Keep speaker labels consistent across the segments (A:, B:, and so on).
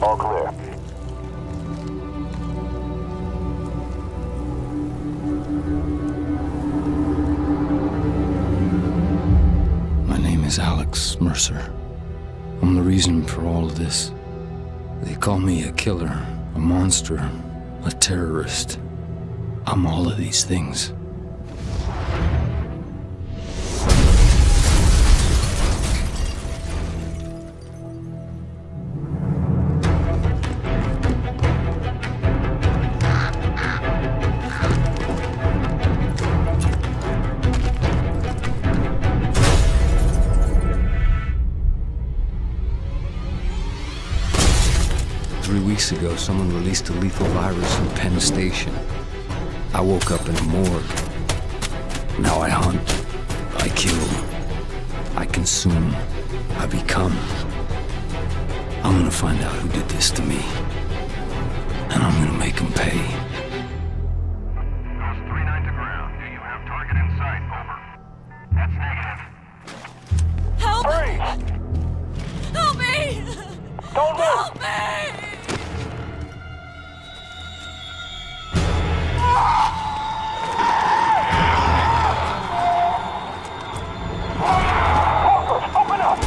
A: All clear.
B: My name is Alex Merser. I'm the reason for all of this. They call me a killer, a monster, a terrorist. I'm all of these things. 3 weeks ago, someone released a lethal virus from Penn Station. I woke up in a morgue. Now I hunt. I kill. I consume. I become. I'm gonna find out who did this to me. And I'm gonna make them pay.
C: Ghost 39 to ground. Do you have target in sight? Over. That's negative.
D: Help!
A: Freeze!
D: Help me!
A: Don't move!
D: Help me!
A: Open up!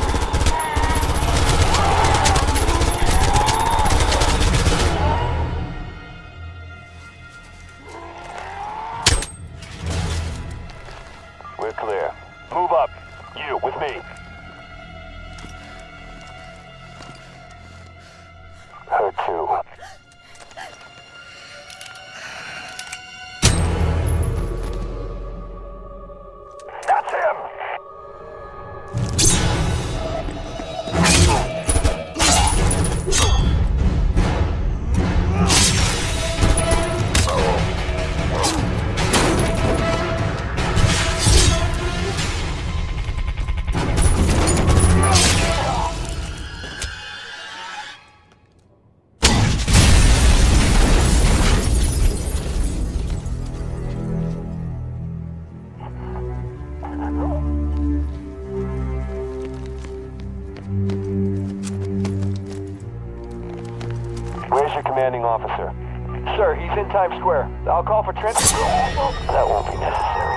A: We're clear. Move up. You, with me. Her too. That's him! Where's your commanding officer? Sir, he's in Times Square. I'll call for transport. That won't be necessary.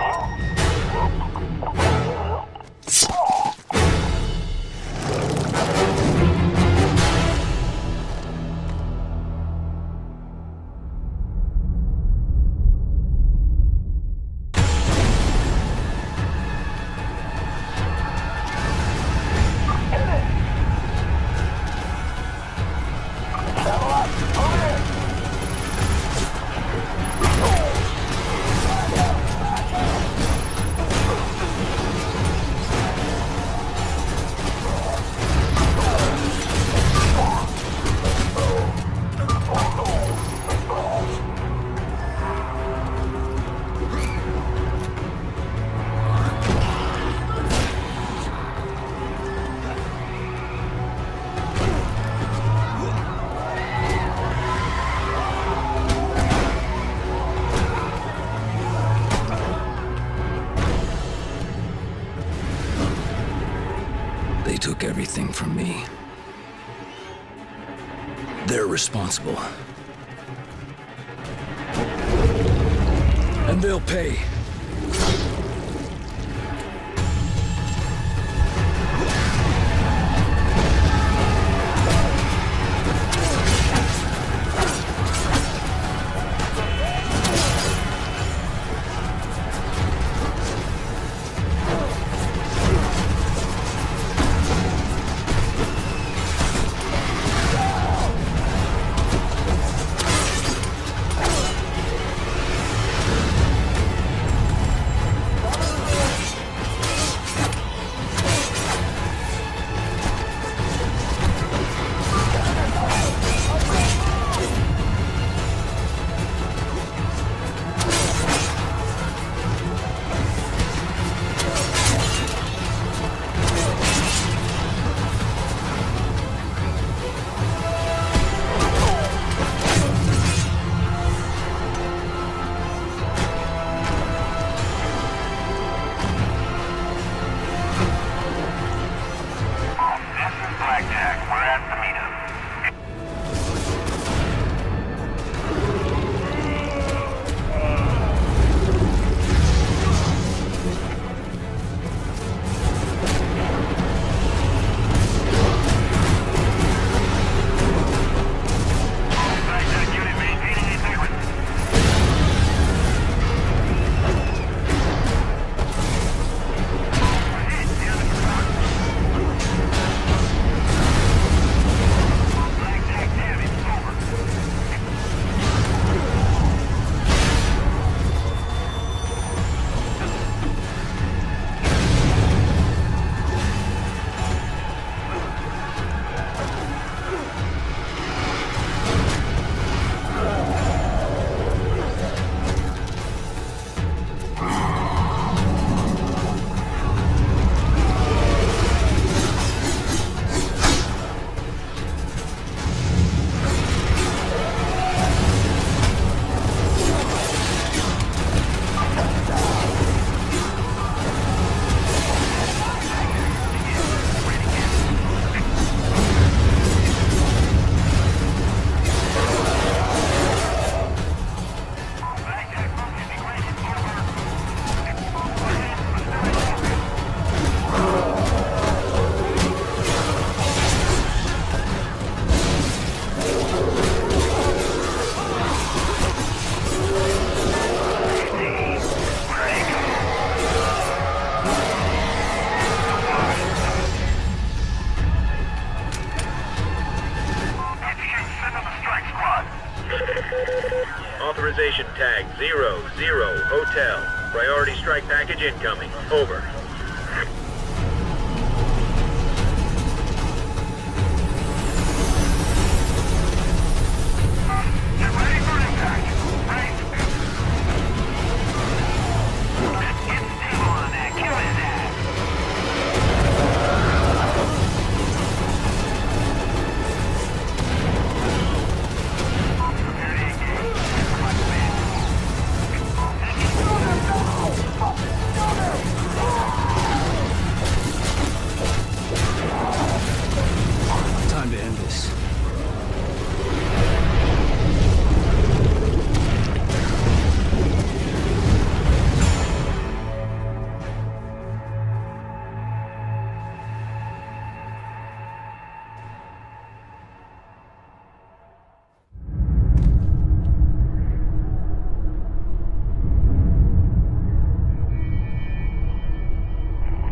B: They took everything from me. They're responsible. And they'll pay.
D: Authorization tag 00 Hotel. Priority strike package incoming. Over.
C: Get ready for impact. Right. Get stable on that. Kill his ass.
B: Time to end this.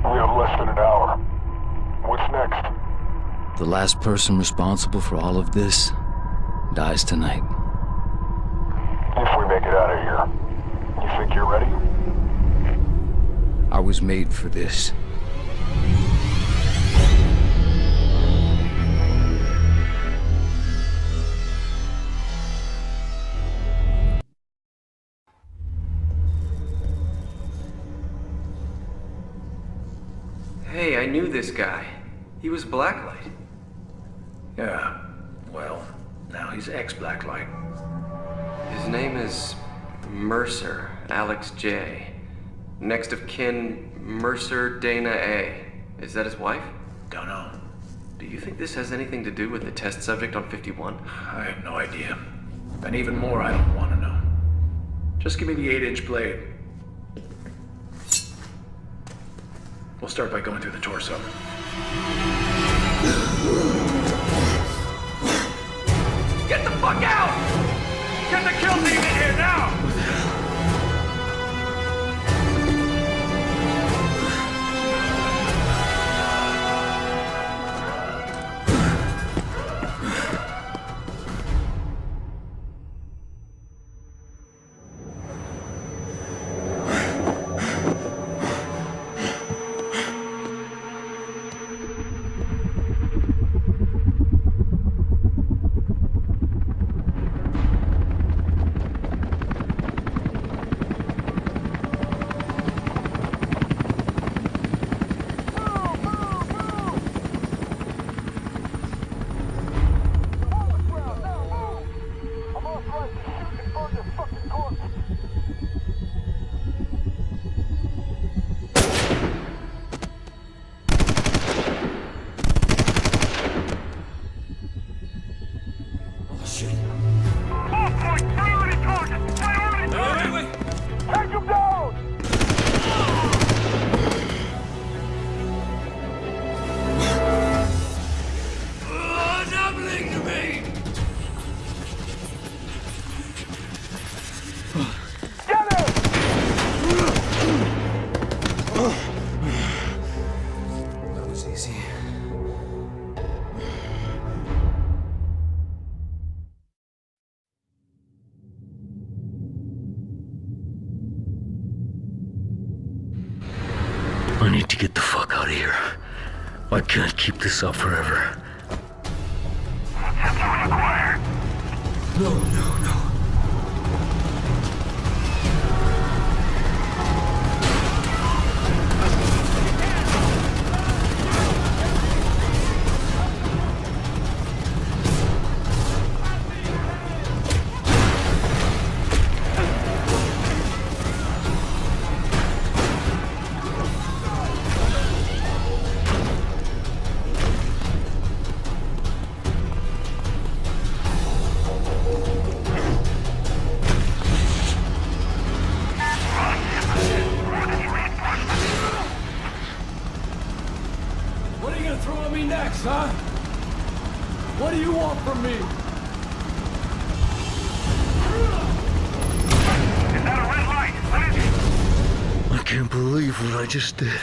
A: We have less than an hour. What's next?
B: The last person responsible for all of this dies tonight.
A: If we make it out of here, you think you're ready?
B: I was made for this.
E: Hey, I knew this guy. He was Blacklight.
F: Yeah, well, now he's ex-Blacklight.
E: His name is Mercer, Alex J. Next of kin, Mercer Dana A. Is that his wife?
F: Don't know.
E: Do you think this has anything to do with the test subject on 51?
F: I have no idea. And even more, I don't want to know. Just give me the 8-inch blade. We'll start by going through the torso.
C: Get the fuck out! Get the kill team in here now!
G: I need to get the fuck out of here. I can't keep this up forever.
C: Sensor required.
G: No.
H: What are you gonna throw at me next, huh? What do you want from me?
C: Is that a red light? What is it?
G: I can't believe what I just did.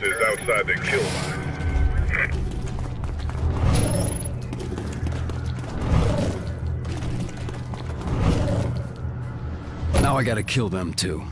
C: forces outside the kill line.
B: Now I gotta kill them too.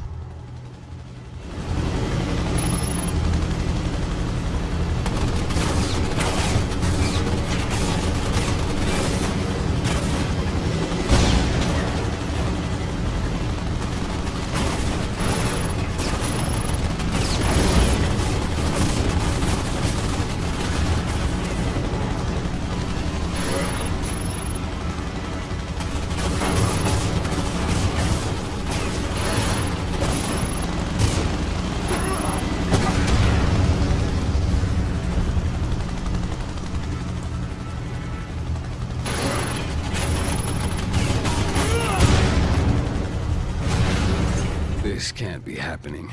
B: This can't be happening.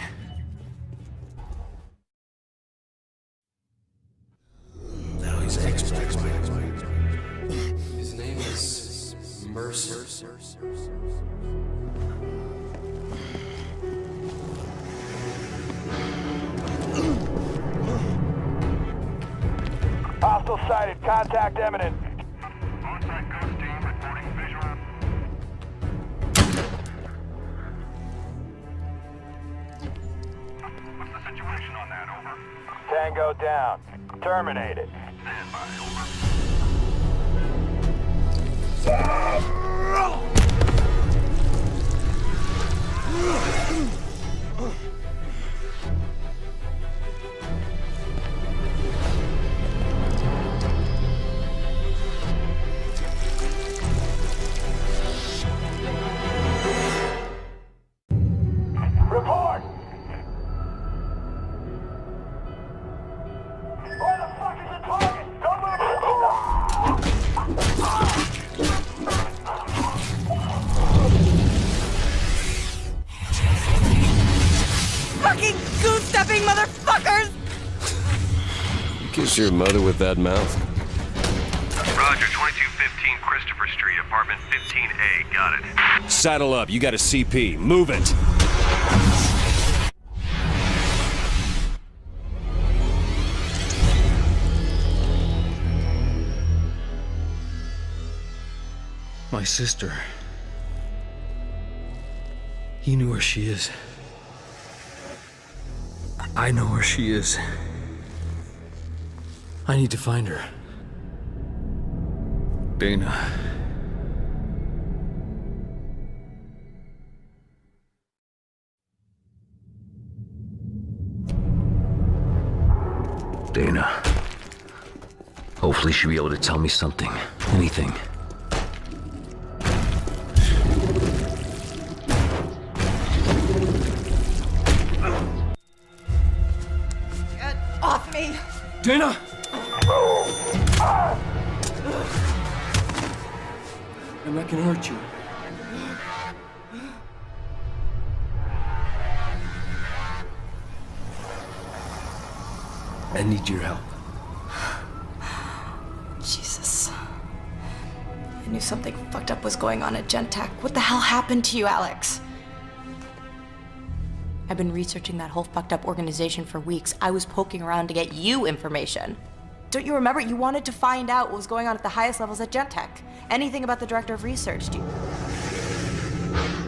F: Now he's expert.
E: His name is Mercer.
A: Hostile sighted. Contact imminent.
C: On-site ghost team reporting visual. What's the situation on that, over?
A: Tango down. Terminated.
C: Stand by, over.
A: Report! Where the fuck is the target? Don't move!
I: Fucking goose-stepping motherfuckers!
J: Kiss your mother with that mouth.
C: Roger, 2215 Christopher Street, apartment 15A. Got it.
J: Saddle up, you got a CP. Move it!
B: My sister. He knew where she is. I know where she is. I need to find her. Dana.
G: Dana. Hopefully she'll be able to tell me something. Anything.
I: Get off me!
B: Dana! I'm not gonna hurt you. I need your help.
I: Jesus. I knew something fucked up was going on at Gentech. What the hell happened to you, Alex? I've been researching that whole fucked up organization for weeks. I was poking around to get you information. Don't you remember? You wanted to find out what was going on at the highest levels at Gentech. Anything about the director of research.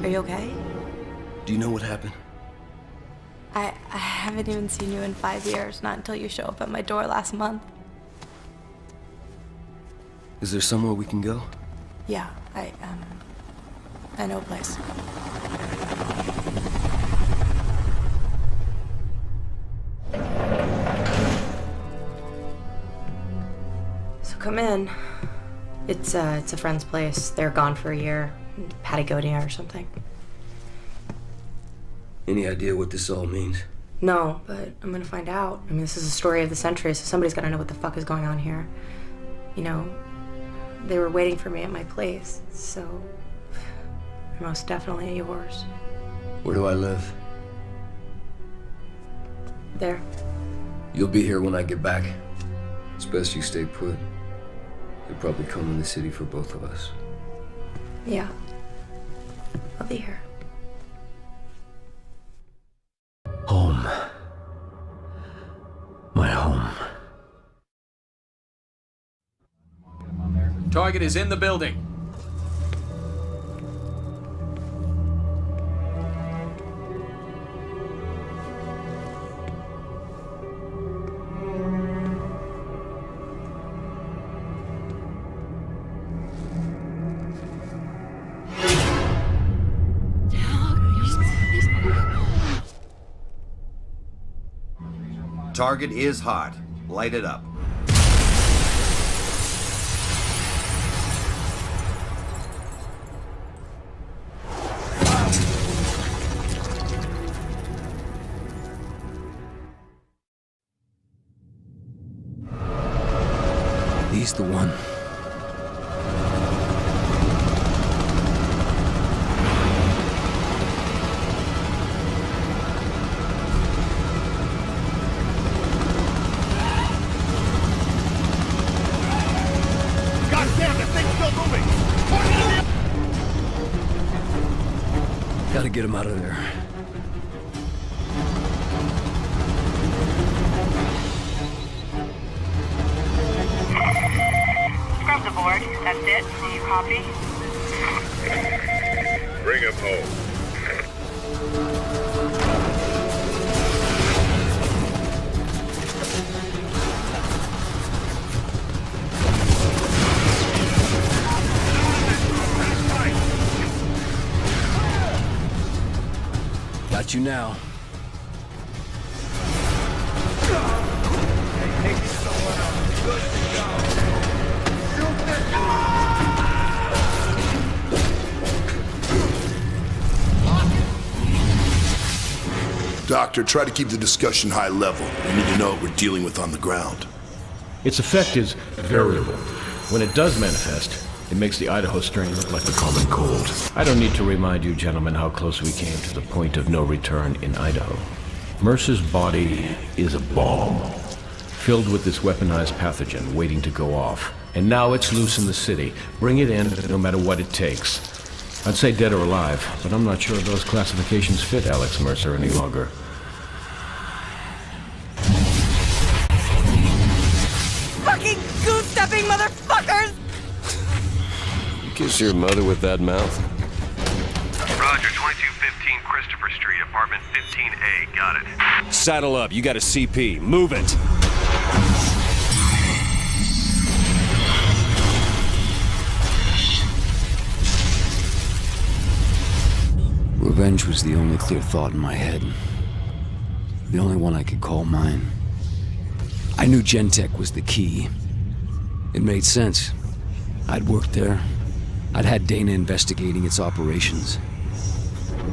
I: Are you okay?
B: Do you know what happened?
I: I haven't even seen you in 5 years, not until you show up at my door last month.
B: Is there somewhere we can go?
I: Yeah, I know a place. So come in. It's a friend's place. They're gone for a year. Patagonia or something.
B: Any idea what this all means?
I: No, but I'm gonna find out. I mean, this is a story of the century, so somebody's gotta know what the fuck is going on here. You know, they were waiting for me at my place, so they're most definitely yours.
B: Where do I live?
I: There.
B: You'll be here when I get back. It's best you stay put. You'll probably come in the city for both of us.
I: Yeah. I'll be here.
G: Home.
F: Target is in the building.
K: Target is hot. Light it up.
B: He's the one. Gotta get him out of there.
L: Scrubs aboard. That's it. Do you copy?
C: Bring him home.
B: Got you now.
M: Doctor, try to keep the discussion high level. We need to know what we're dealing with on the ground.
F: Its effect is variable. When it does manifest, it makes the Idaho strain look like the common cold. I don't need to remind you, gentlemen, how close we came to the point of no return in Idaho. Mercer's body is a bomb, filled with this weaponized pathogen waiting to go off. And now it's loose in the city. Bring it in, no matter what it takes. I'd say dead or alive, but I'm not sure those classifications fit Alex Mercer any longer.
I: Fucking goose-stepping motherfuckers!
J: Kiss your mother with that mouth.
C: Roger, 2215 Christopher Street, apartment 15A. Got it.
J: Saddle up. You got a CP. Move it.
B: Revenge was the only clear thought in my head. The only one I could call mine. I knew Gentech was the key. It made sense. I'd worked there. I'd had Dana investigating its operations.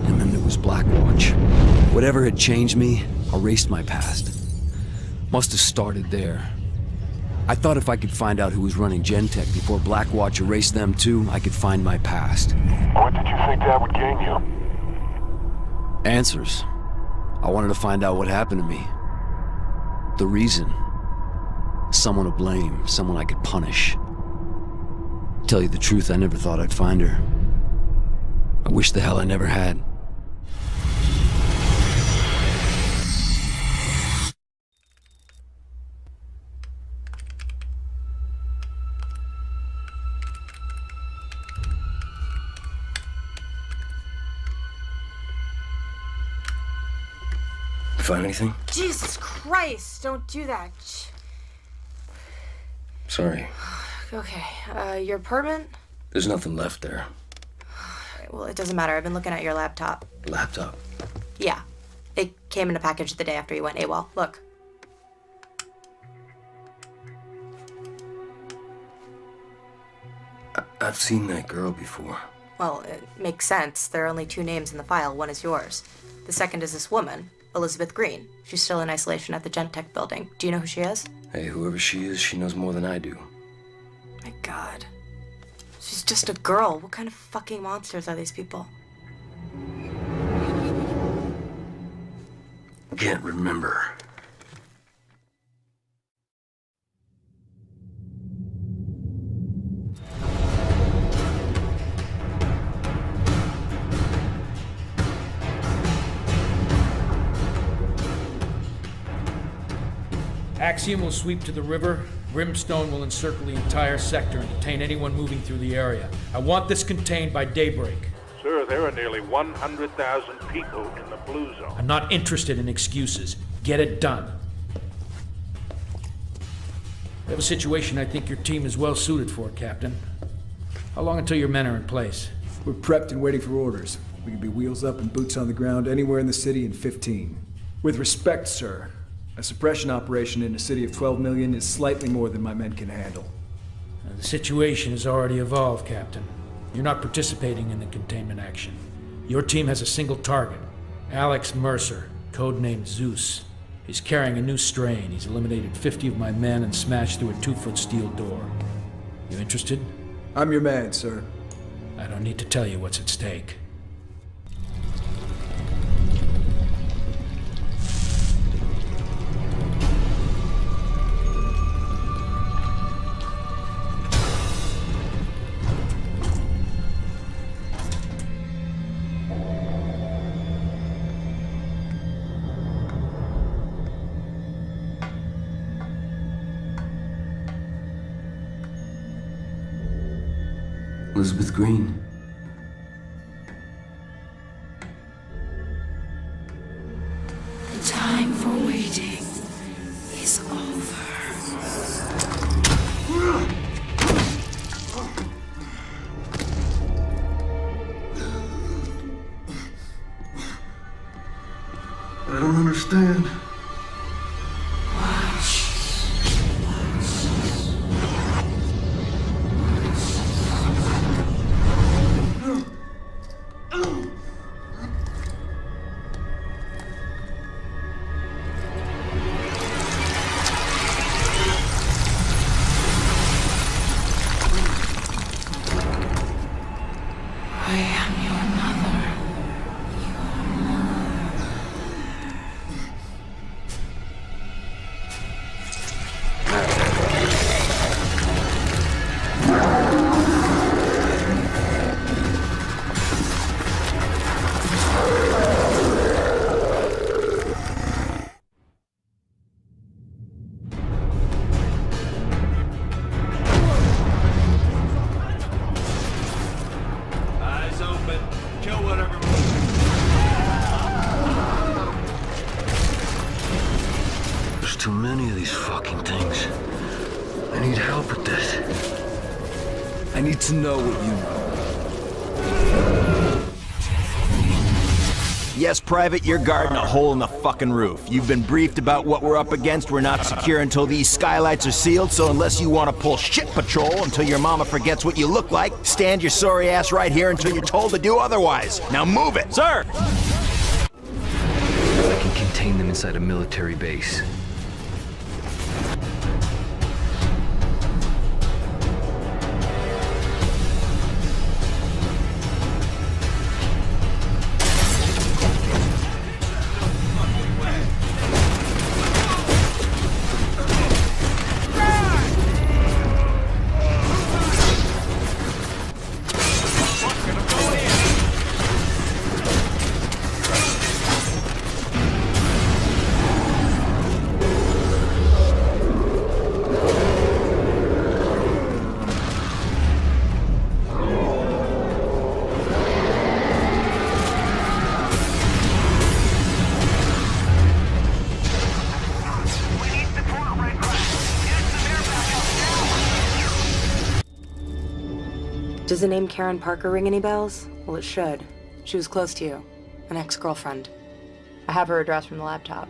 B: And then there was Blackwatch. Whatever had changed me, erased my past. Must have started there. I thought if I could find out who was running Gentech before Blackwatch erased them too, I could find my past.
A: What did you think that would gain you?
B: Answers. I wanted to find out what happened to me. The reason. Someone to blame, someone I could punish. Tell you the truth, I never thought I'd find her. I wish the hell I never had.
G: Find anything?
I: Jesus Christ, don't do that.
G: Sorry.
I: Okay, your apartment?
G: There's nothing left there.
I: Well, it doesn't matter. I've been looking at your laptop.
G: Laptop?
I: Yeah. It came in a package the day after you went AWOL. Look.
G: I've seen that girl before.
I: Well, it makes sense. There are only two names in the file. One is yours. The second is this woman, Elizabeth Green. She's still in isolation at the Gentech building. Do you know who she is?
G: Hey, whoever she is, she knows more than I do.
I: My God. She's just a girl. What kind of fucking monsters are these people?
G: Can't remember.
H: Axiom will sweep to the river, Brimstone will encircle the entire sector and detain anyone moving through the area. I want this contained by daybreak.
C: Sir, there are nearly 100,000 people in the blue zone.
H: I'm not interested in excuses. Get it done. We have a situation I think your team is well suited for, Captain. How long until your men are in place?
N: We're prepped and waiting for orders. We can be wheels up and boots on the ground anywhere in the city in 15. With respect, sir, a suppression operation in a city of 12 million is slightly more than my men can handle.
H: The situation has already evolved, Captain. You're not participating in the containment action. Your team has a single target, Alex Merser, codenamed Zeus. He's carrying a new strain. He's eliminated 50 of my men and smashed through a 2-foot steel door. You interested?
N: I'm your man, sir.
H: I don't need to tell you what's at stake.
B: Elizabeth Green.
O: The time for waiting is over.
P: I don't understand.
G: Too many of these fucking things. I need help with this.
B: I need to know what you know.
K: Yes, Private, you're guarding a hole in the fucking roof. You've been briefed about what we're up against. We're not secure until these skylights are sealed, so unless you want to pull shit patrol until your mama forgets what you look like, stand your sorry ass right here until you're told to do otherwise. Now move it! Sir!
B: I can contain them inside a military base.
I: Does the name Karen Parker ring any bells? Well, it should. She was close to you. An ex-girlfriend. I have her address from the laptop.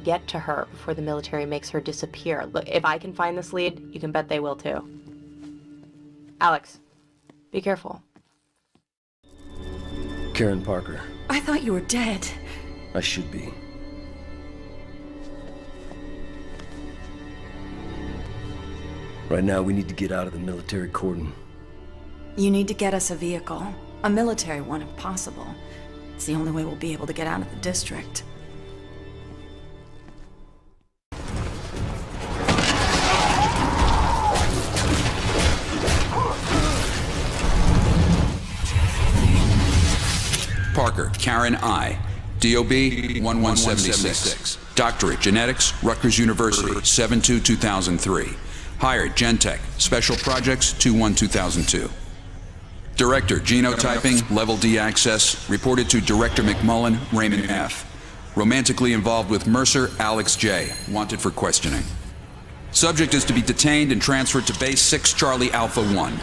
I: Get to her before the military makes her disappear. Look, if I can find this lead, you can bet they will too. Alex, be careful.
B: Karen Parker.
O: I thought you were dead.
B: I should be. Right now, we need to get out of the military cordon.
O: You need to get us a vehicle. A military one, if possible. It's the only way we'll be able to get out of the district.
Q: Parker, Karen I. DOB 1176. Doctorate, Genetics, Rutgers University, 7/2/2003. Hired, Gentech. Special Projects 2-1-2002. Director, genotyping, level D access. Reported to Director McMullen, Raymond F. Romantically involved with Mercer, Alex J. Wanted for questioning. Subject is to be detained and transferred to Base 6 Charlie Alpha 1.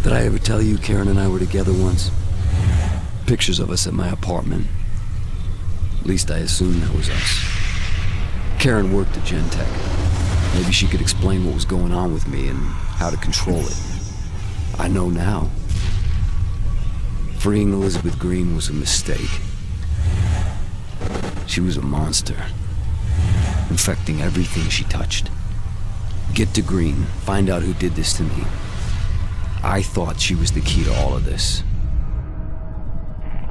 B: Did I ever tell you Karen and I were together once? Pictures of us at my apartment. At least I assumed that was us. Karen worked at Gentech. Maybe she could explain what was going on with me and how to control it. I know now. Freeing Elizabeth Green was a mistake. She was a monster, infecting everything she touched. Get to Green, find out who did this to me. I thought she was the key to all of this.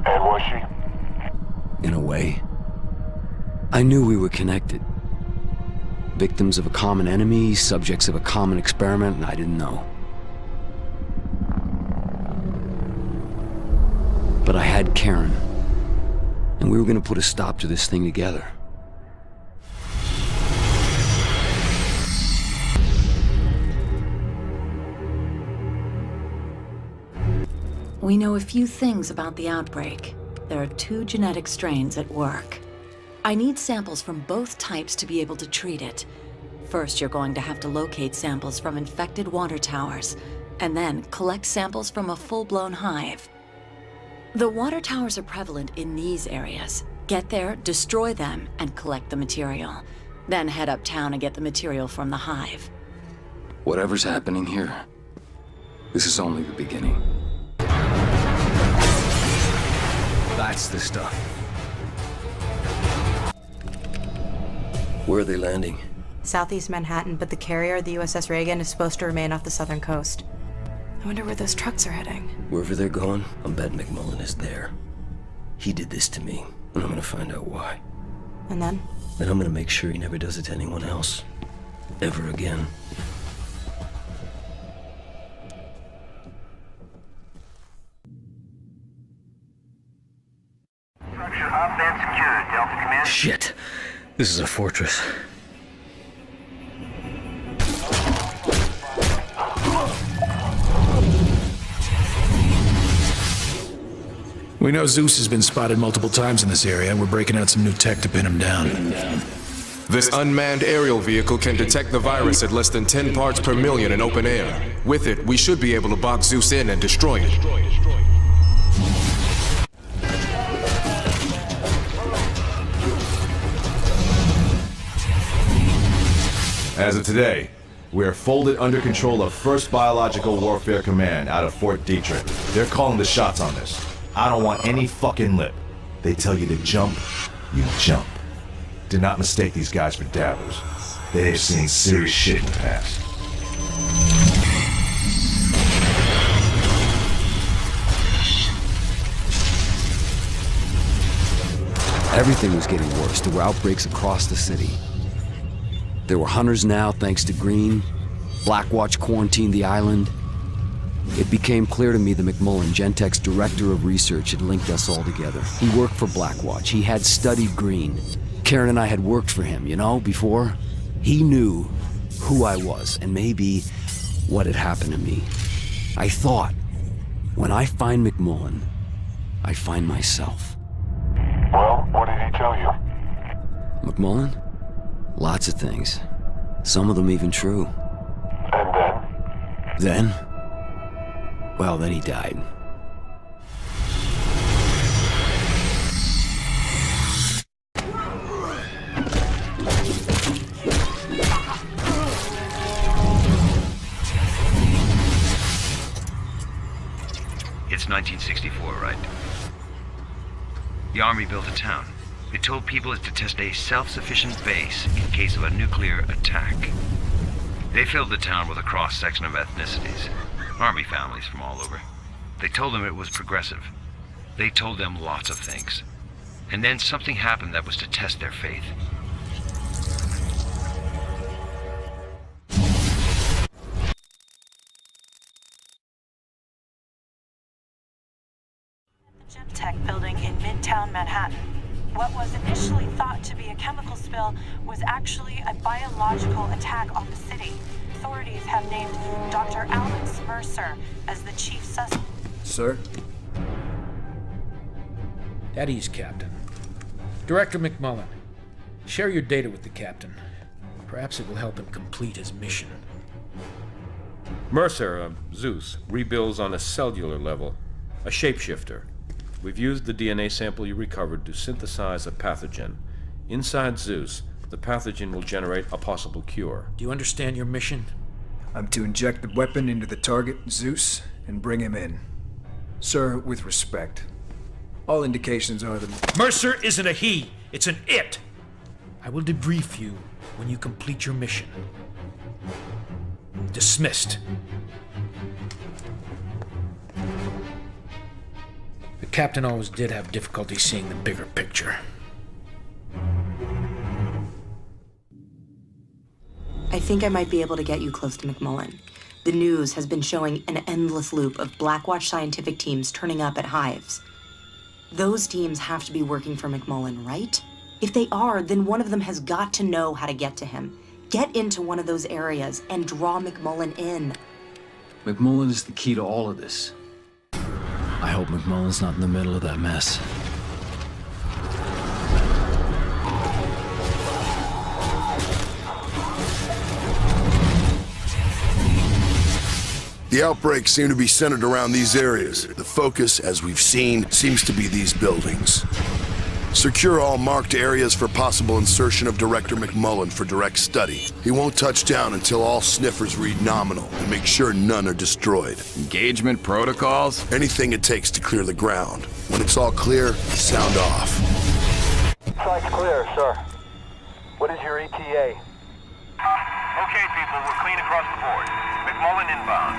A: And was she?
B: In a way. I knew we were connected. Victims of a common enemy, subjects of a common experiment, and I didn't know. But I had Karen, and we were gonna put a stop to this thing together.
O: We know a few things about the outbreak. There are 2 genetic strains at work. I need samples from both types to be able to treat it. First, you're going to have to locate samples from infected water towers, and then collect samples from a full-blown hive. The water towers are prevalent in these areas. Get there, destroy them, and collect the material. Then head uptown and get the material from the hive.
B: Whatever's happening here, this is only the beginning. That's the stuff. Where are they landing?
I: Southeast Manhattan, but the carrier, the USS Reagan, is supposed to remain off the southern coast. I wonder where those trucks are heading.
B: Wherever they're going, I'm betting McMullen is there. He did this to me, and I'm gonna find out why.
I: And then?
B: Then I'm gonna make sure he never does it to anyone else. Ever again.
C: Structure up and secured. Delta Command.
F: Shit. This is a fortress.
H: We know Zeus has been spotted multiple times in this area. We're breaking out some new tech to pin him down.
R: This unmanned aerial vehicle can detect the virus at less than 10 parts per million in open air. With it, we should be able to box Zeus in and destroy it.
S: As of today, we are folded under control of 1st Biological Warfare Command out of Fort Detrick. They're calling the shots on this. I don't want any fucking lip. They tell you to jump, you jump. Do not mistake these guys for dabbers. They have seen serious shit in the past.
B: Everything was getting worse. There were outbreaks across the city. There were hunters now, thanks to Green. Blackwatch quarantined the island. It became clear to me that McMullen, Gentech's director of research, had linked us all together. He worked for Blackwatch. He had studied Green. Karen and I had worked for him, you know, before. He knew who I was and maybe what had happened to me. I thought, when I find McMullen, I find myself.
A: Well, what did he tell you?
B: McMullen? Lots of things. Some of them even true.
A: And then?
B: Then? Well, then he died.
T: It's 1964, right? The Army built a town. It told people to test a self-sufficient base in case of a nuclear attack. They filled the town with a cross-section of ethnicities. Army families from all over. They told them it was progressive. They told them lots of things. And then something happened that was to test their faith.
L: Gentek building in Midtown Manhattan. What was initially thought to be a chemical spill was actually a biological attack on the city. Authorities have named Dr. Alex Merser as the chief suspect.
N: Sir?
H: At ease, Captain. Director McMullen, share your data with the Captain. Perhaps it will help him complete his mission.
F: Mercer, Zeus, rebuilds on a cellular level. A shapeshifter. We've used the DNA sample you recovered to synthesize a pathogen. Inside Zeus, the pathogen will generate a possible cure.
H: Do you understand your mission?
N: I'm to inject the weapon into the target, Zeus, and bring him in. Sir, with respect, all indications are that
H: Mercer isn't a he, it's an it! I will debrief you when you complete your mission. Dismissed. The Captain always did have difficulty seeing the bigger picture.
I: I think I might be able to get you close to McMullen. The news has been showing an endless loop of Blackwatch scientific teams turning up at hives. Those teams have to be working for McMullen, right? If they are, then one of them has got to know how to get to him. Get into one of those areas and draw McMullen in.
B: McMullen is the key to all of this. I hope McMullen's not in the middle of that mess.
M: The outbreaks seem to be centered around these areas. The focus, as we've seen, seems to be these buildings. Secure all marked areas for possible insertion of Director McMullen for direct study. He won't touch down until all sniffers read nominal and make sure none are destroyed.
K: Engagement protocols?
M: Anything it takes to clear the ground. When it's all clear, sound off.
A: Site's clear, sir. What is your ETA?
C: Okay, people, we're clean across the board. McMullen inbound.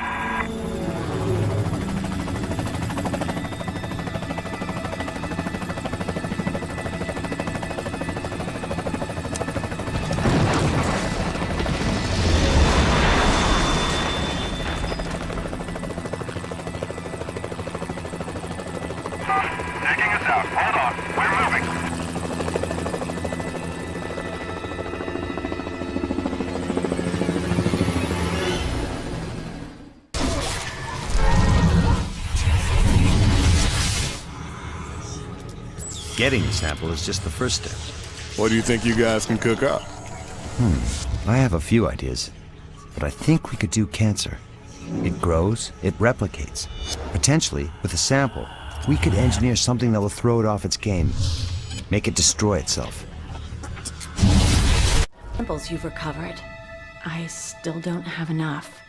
C: Taking us out. Hold on. We're moving.
K: Getting the sample is just the first step.
U: What do you think you guys can cook up?
V: I have a few ideas, but I think we could do cancer. It grows, it replicates. Potentially, with a sample, we could engineer something that will throw it off its game. Make it destroy itself.
O: Samples you've recovered. I still don't have enough.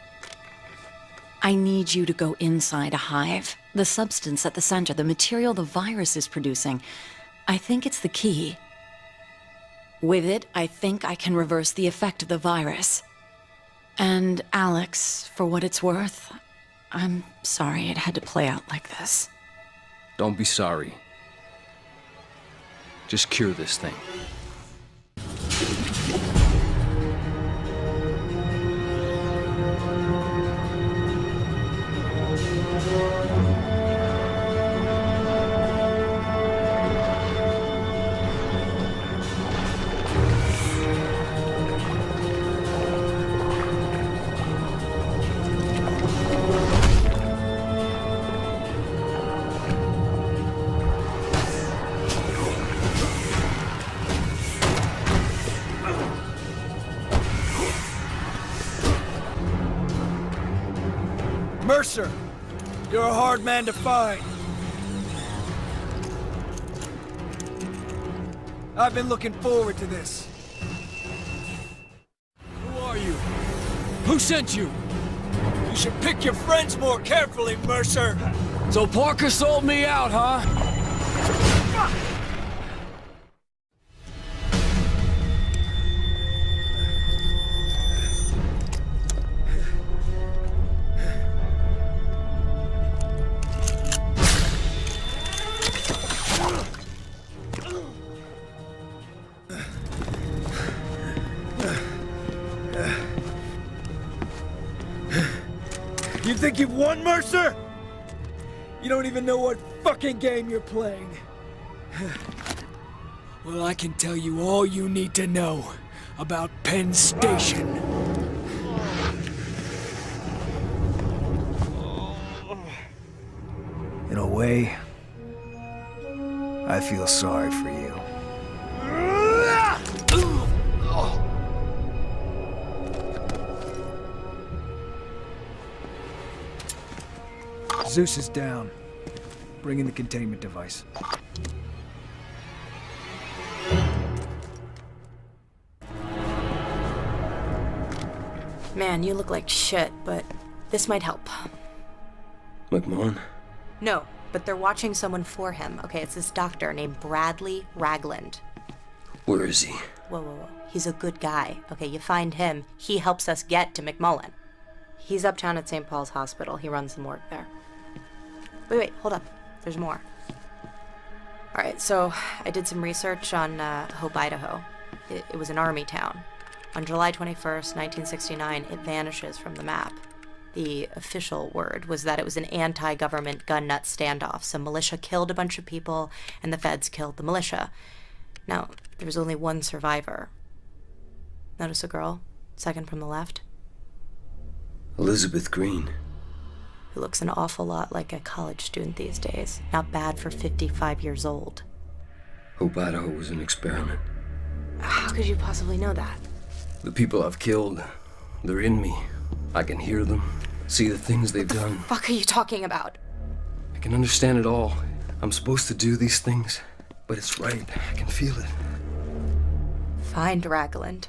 O: I need you to go inside a hive. The substance at the center, the material the virus is producing. I think it's the key. With it, I think I can reverse the effect of the virus. And Alex, for what it's worth, I'm sorry it had to play out like this.
B: Don't be sorry. Just cure this thing.
N: Mercer! You're a hard man to find. I've been looking forward to this. Who are you? Who sent you? You should pick your friends more carefully, Mercer.
B: So Parker sold me out, huh?
N: You think you've won, Mercer? You don't even know what fucking game you're playing. Well, I can tell you all you need to know about Penn Station. In a way, I feel sorry for you. Zeus is down. Bring in the containment device.
I: Man, you look like shit, but this might help.
G: McMullen?
I: No, but they're watching someone for him. Okay, it's this doctor named Bradley Ragland.
G: Where is he?
I: Whoa, whoa, whoa. He's a good guy. Okay, you find him, he helps us get to McMullen. He's uptown at St. Paul's Hospital. He runs the morgue there. Wait, hold up. There's more. Alright, so I did some research on Hope, Idaho. It was an army town. On July 21st, 1969, it vanishes from the map. The official word was that it was an anti-government gun nut standoff. Some militia killed a bunch of people, and the feds killed the militia. Now, there was only one survivor. Notice a girl, second from the left?
G: Elizabeth Green.
I: Who looks an awful lot like a college student these days. Not bad for 55 years old.
G: Hope, Idaho was an experiment.
I: How could you possibly know that?
G: The people I've killed, they're in me. I can hear them, see the things they've done.
I: What the fuck are you talking about?
G: I can understand it all. I'm supposed to do these things, but it's right. I can feel it.
I: Find Ragland.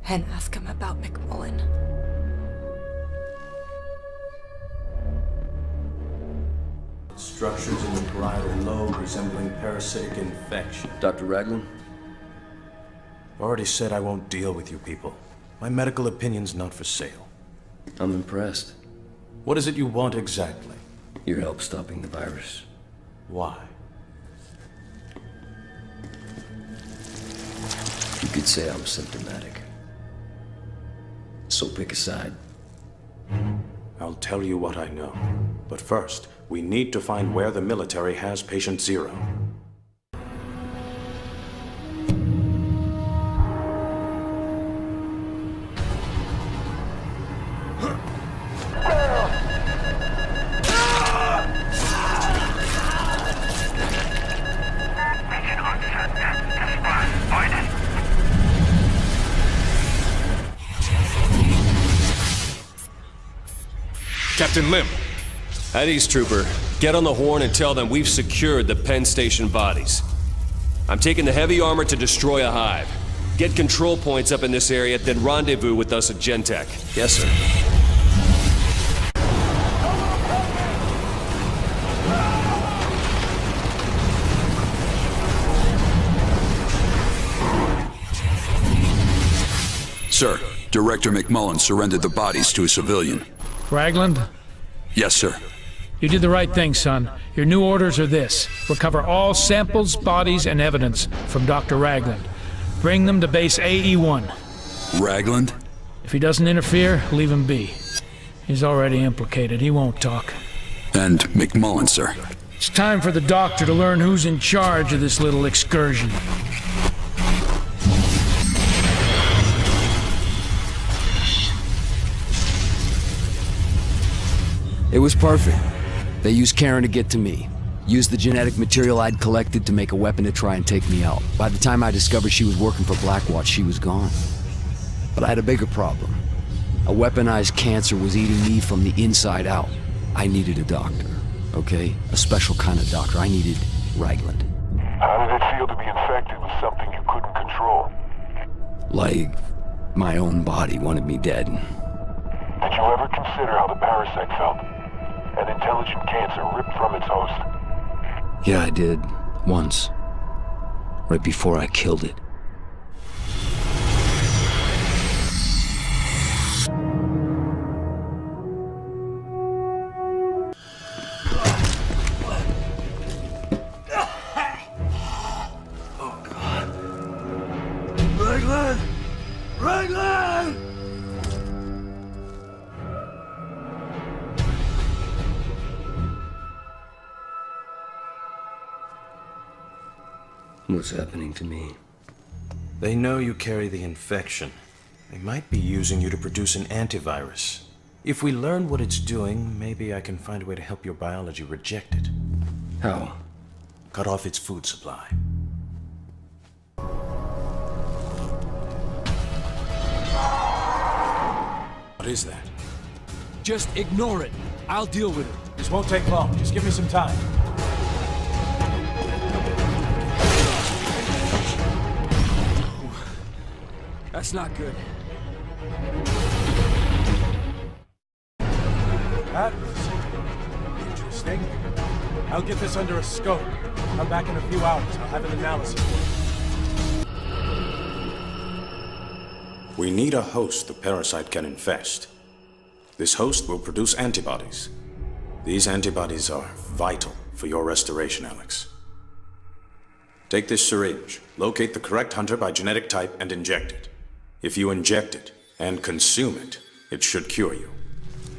I: And ask him about McMullen.
F: Structures in the parietal lobe resembling parasitic infection.
G: Dr. Ragland?
F: Already said I won't deal with you people. My medical opinion's not for sale.
G: I'm impressed.
F: What is it you want exactly?
G: Your help stopping the virus.
F: Why?
G: You could say I'm symptomatic. So pick a side.
F: I'll tell you what I know. But first, we need to find where the military has Patient Zero.
J: Captain Lim. At East Trooper, get on the horn and tell them we've secured the Penn Station bodies. I'm taking the heavy armor to destroy a hive. Get control points up in this area, then rendezvous with us at Gentech.
G: Yes, sir.
Q: Sir, Director McMullen surrendered the bodies to a civilian.
H: Ragland?
Q: Yes, sir.
H: You did the right thing, son. Your new orders are this. Recover all samples, bodies, and evidence from Dr. Ragland. Bring them to base AE-1.
Q: Ragland?
H: If he doesn't interfere, leave him be. He's already implicated. He won't talk.
Q: And McMullen, sir.
H: It's time for the doctor to learn who's in charge of this little excursion.
B: It was perfect. They used Karen to get to me. Used the genetic material I'd collected to make a weapon to try and take me out. By the time I discovered she was working for Blackwatch, she was gone. But I had a bigger problem. A weaponized cancer was eating me from the inside out. I needed a doctor, okay? A special kind of doctor. I needed Ragland.
A: How did it feel to be infected with something you couldn't control?
B: Like, my own body wanted me dead.
A: Did you ever consider how the parasite felt? An intelligent cancer ripped from its host.
B: Yeah, I did. Once. Right before I killed it.
P: Ragland! Ragland!
B: What's happening to me?
F: They know you carry the infection. They might be using you to produce an antivirus. If we learn what it's doing, maybe I can find a way to help your biology reject it.
B: How?
F: Cut off its food supply.
D: What is that?
H: Just ignore it. I'll deal with it.
D: This won't take long. Just give me some time.
H: That's not good.
D: That was interesting. I'll get this under a scope. Come back in a few hours. I'll have an analysis for you. We need a host the parasite can infest. This host will produce antibodies. These antibodies are vital for your restoration, Alex. Take this syringe, locate the correct hunter by genetic type, and inject it. If you inject it and consume it, it should cure you.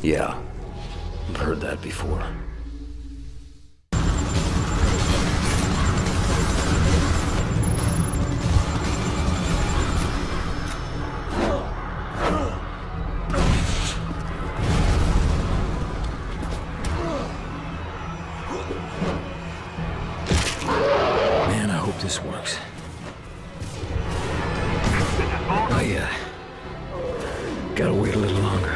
B: Yeah, I've heard that before. Man, I hope this works. Oh yeah. Gotta wait a little longer.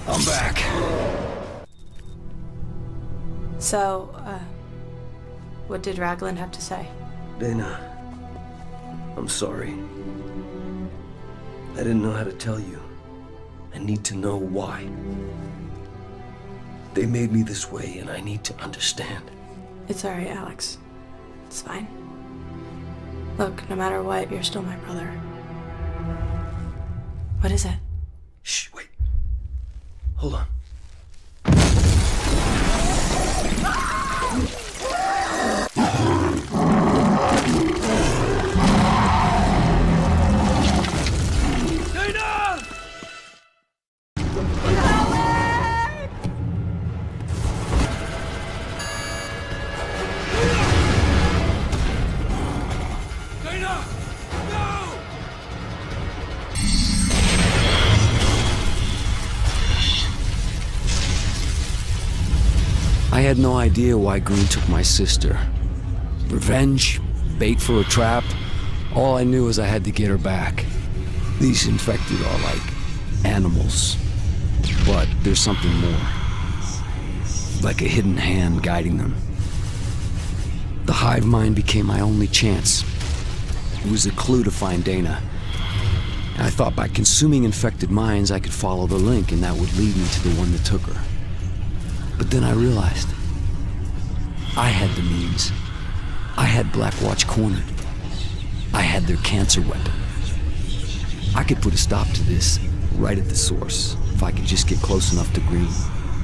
B: I'm back.
I: So, what did Ragland have to say?
B: Dana, I'm sorry. I didn't know how to tell you. I need to know why. They made me this way, and I need to understand.
I: It's alright, Alex. It's fine. Look, no matter what, you're still my brother. What is it?
B: Shh, wait. Hold on. I had no idea why Green took my sister. Revenge? Bait for a trap? All I knew is I had to get her back. These infected are like animals. But there's something more. Like a hidden hand guiding them. The hive mind became my only chance. It was a clue to find Dana. And I thought by consuming infected minds I could follow the link and that would lead me to the one that took her. But then I realized I had the means. I had Blackwatch cornered. I had their cancer weapon. I could put a stop to this right at the source if I could just get close enough to Green.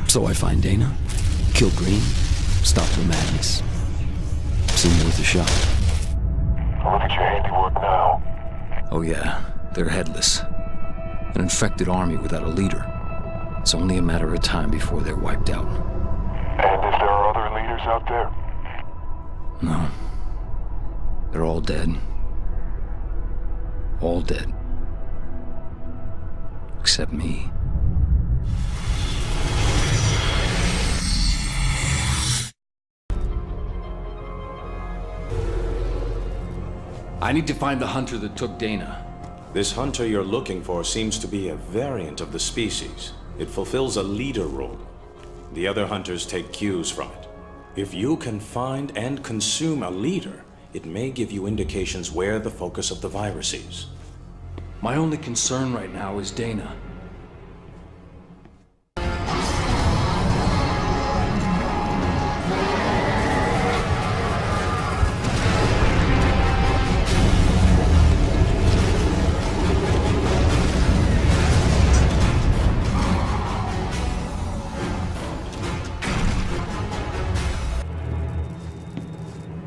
B: So I find Dana, kill Green, stop the madness. Seemed worth a shot.
A: Look at your handiwork now.
B: Oh yeah, they're headless. An infected army without a leader. It's only a matter of time before they're wiped out.
A: And if there are other leaders out there?
B: No. They're all dead. All dead. Except me. I need to find the hunter that took Dana.
D: This hunter you're looking for seems to be a variant of the species. It fulfills a leader role. The other hunters take cues from it. If you can find and consume a leader, it may give you indications where the focus of the virus is.
B: My only concern right now is Dana.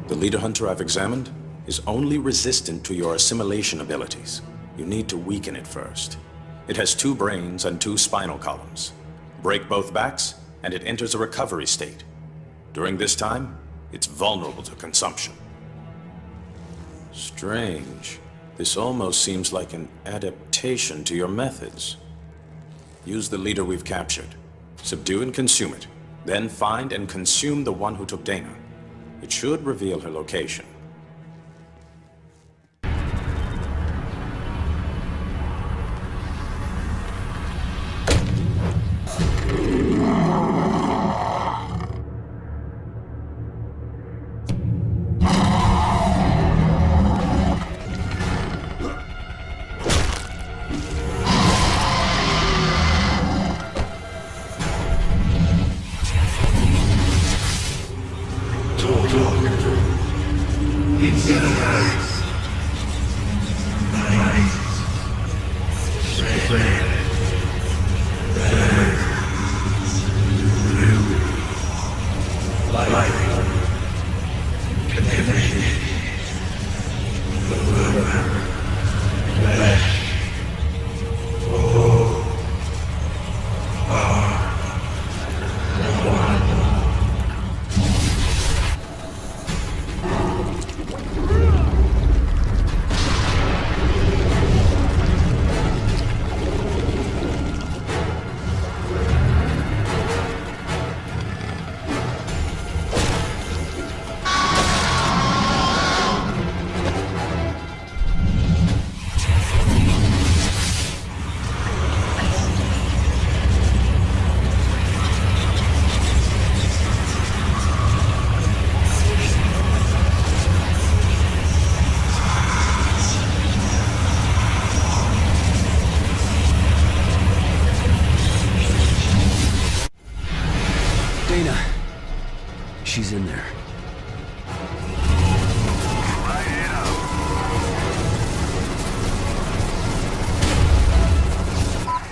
D: The leader hunter I've examined is only resistant to your assimilation abilities. You need to weaken it first. It has 2 brains and 2 spinal columns. Break both backs, and it enters a recovery state. During this time, it's vulnerable to consumption. Strange. This almost seems like an adaptation to your methods. Use the leader we've captured. Subdue and consume it. Then find and consume the one who took Dana. It should reveal her location.
B: She's in there.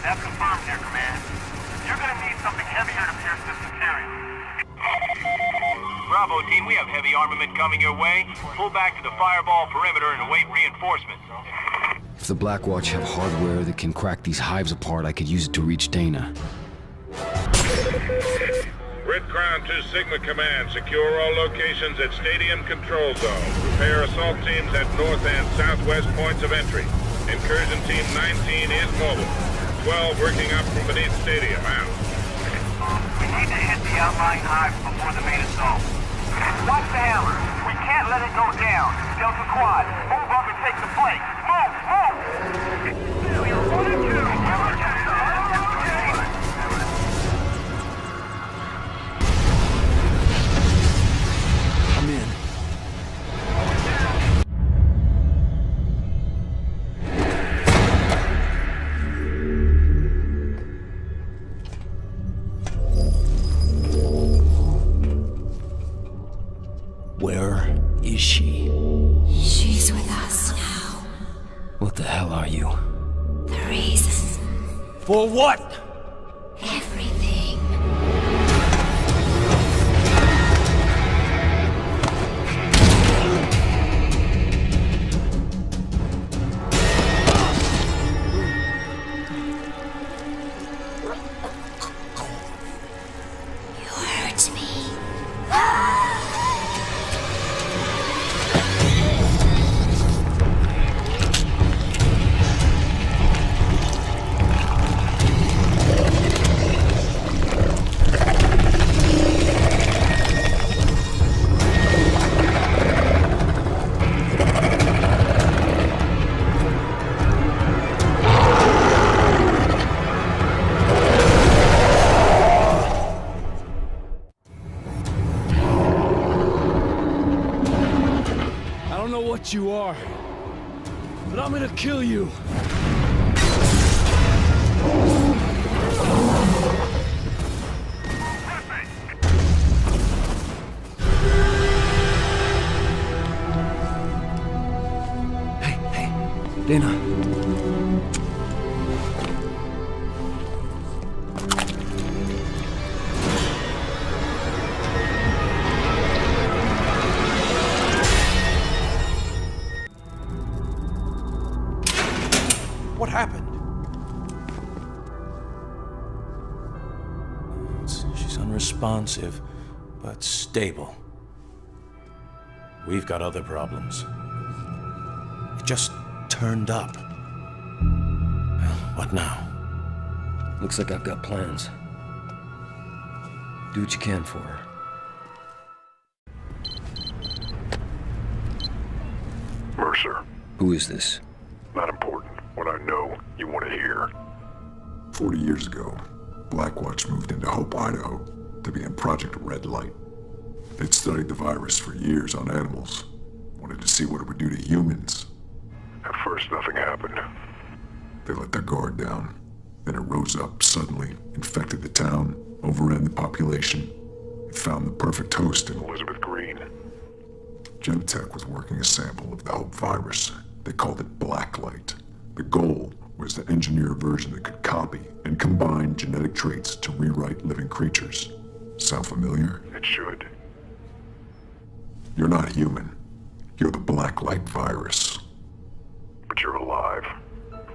C: That's confirmed here, Command. You're gonna need something heavier to pierce this material. Bravo, team, we have heavy armament coming your way. Pull back to the fireball perimeter and await reinforcements.
B: If the Blackwatch have hardware that can crack these hives apart, I could use it to reach Dana.
E: Red Crown 2 Sigma Command, secure all locations at Stadium Control Zone. Prepare assault teams at north and southwest points of entry. Incursion Team 19 is mobile. 12 working up from beneath Stadium. Out.
C: We need to hit the outlying hives before the main assault. Watch the hammer. We can't let it go down. Delta Quad, move up and take the flank. Move!
B: I'm in. Where is she?
R: She's with us now.
B: What the hell are you?
R: The reason.
B: For what?
R: Everything.
S: know what you are, but I'm gonna kill you.
B: Hey, Dana.
D: What happened? She's unresponsive, but stable. We've got other problems. It just turned up. Well, what now?
B: Looks like I've got plans. Do what you can for her.
T: Mercer.
B: Who is this?
T: Not important. What I know, you want to hear. 40 years ago, Blackwatch moved into Hope, Idaho, to begin Project Red Light. They'd studied the virus for years on animals, wanted to see what it would do to humans. At first, nothing happened. They let their guard down. Then it rose up suddenly, infected the town, overran the population. It found the perfect host in Elizabeth Green. Gentech was working a sample of the Hope virus. They called it Blacklight. The goal was to engineer a version that could copy and combine genetic traits to rewrite living creatures. Sound familiar? It should. You're not human. You're the Blacklight virus. But you're alive.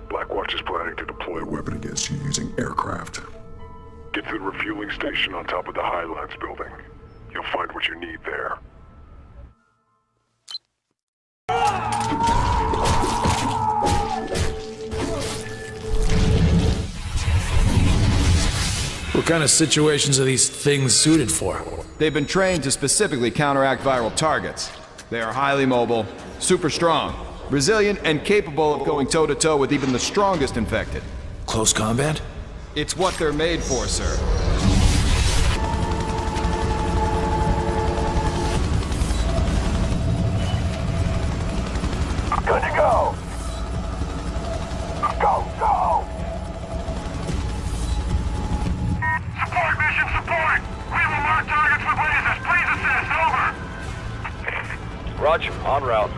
T: Blackwatch is planning to deploy a weapon against you using aircraft. Get to the refueling station on top of the Highlands building. You'll find what you need there.
H: What kind of situations are these things suited for?
K: They've been trained to specifically counteract viral targets. They are highly mobile, super strong, resilient, and capable of going toe-to-toe with even the strongest infected.
H: Close combat?
K: It's what they're made for, sir.
A: Good to go! Go, go!
C: Support mission, support! We will mark targets with lasers. Please assist, over!
A: Roger, en route.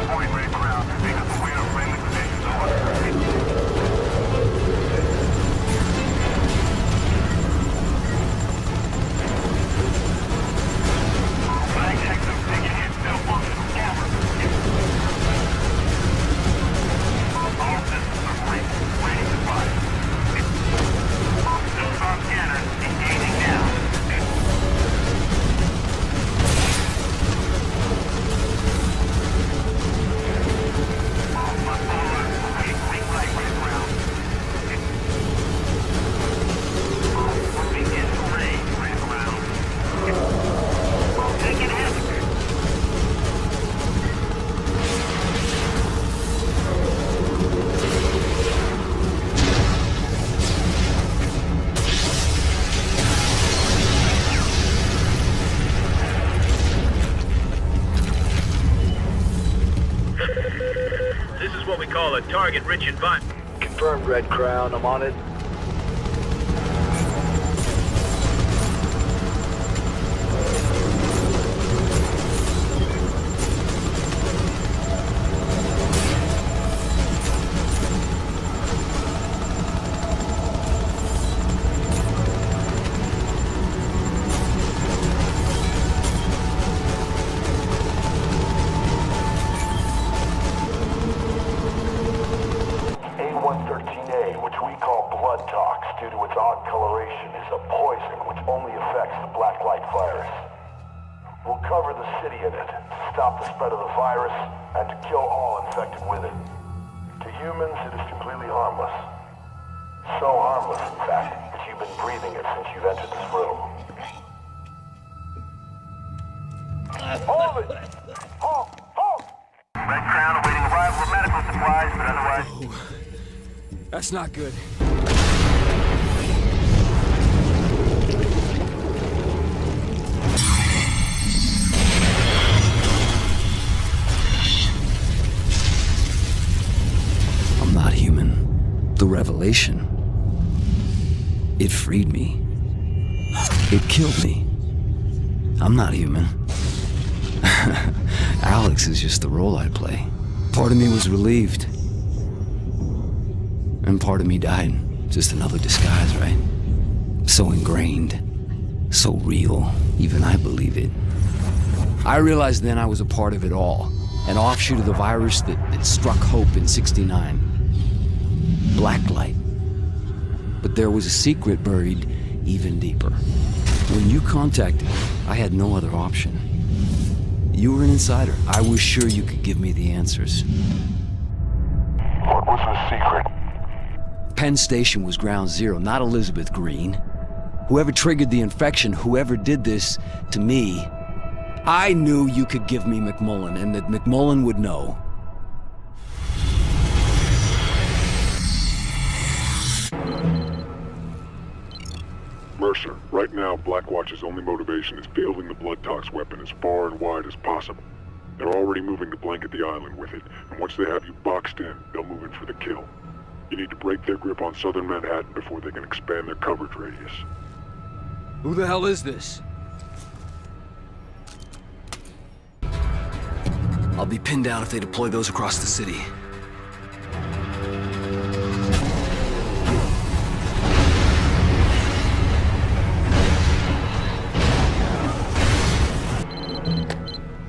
C: Avoid red crowd. Make us aware of friendly positions, over. Flag check them, take it in. Still functional. Over. All systems are green. Waiting to fire. Still on scanner. Engaging now.
W: This is what we call a target-rich environment.
A: Confirmed, Red Crown. I'm on it. A113A, which we call blood tox due to its odd coloration, is a poison which only affects the Blacklight virus. We'll cover the city in it, to stop the spread of the virus, and to kill all infected with it. To humans, it is completely harmless. So harmless, in fact, that you've been breathing it since you've entered this room. Hold it! Halt! Halt!
C: Red Crown awaiting arrival of medical supplies, but otherwise...
S: That's not good.
B: annihilation. It freed me. It killed me. I'm not human. Alex is just the role I play. Part of me was relieved. And part of me died. Just another disguise, right? So ingrained. So real. Even I believe it. I realized then I was a part of it all. An offshoot of the virus that struck Hope in '69. Blacklight. But there was a secret buried even deeper. When you contacted me, I had no other option. You were an insider. I was sure you could give me the answers.
A: What was the secret?
B: Penn Station was ground zero, not Elizabeth Green. Whoever triggered the infection, whoever did this to me, I knew you could give me McMullen, and that McMullen would know.
T: Mercer, right now Blackwatch's only motivation is fielding the blood tox weapon as far and wide as possible. They're already moving to blanket the island with it, and once they have you boxed in, they'll move in for the kill. You need to break their grip on southern Manhattan before they can expand their coverage radius.
B: Who the hell is this? I'll be pinned down if they deploy those across the city.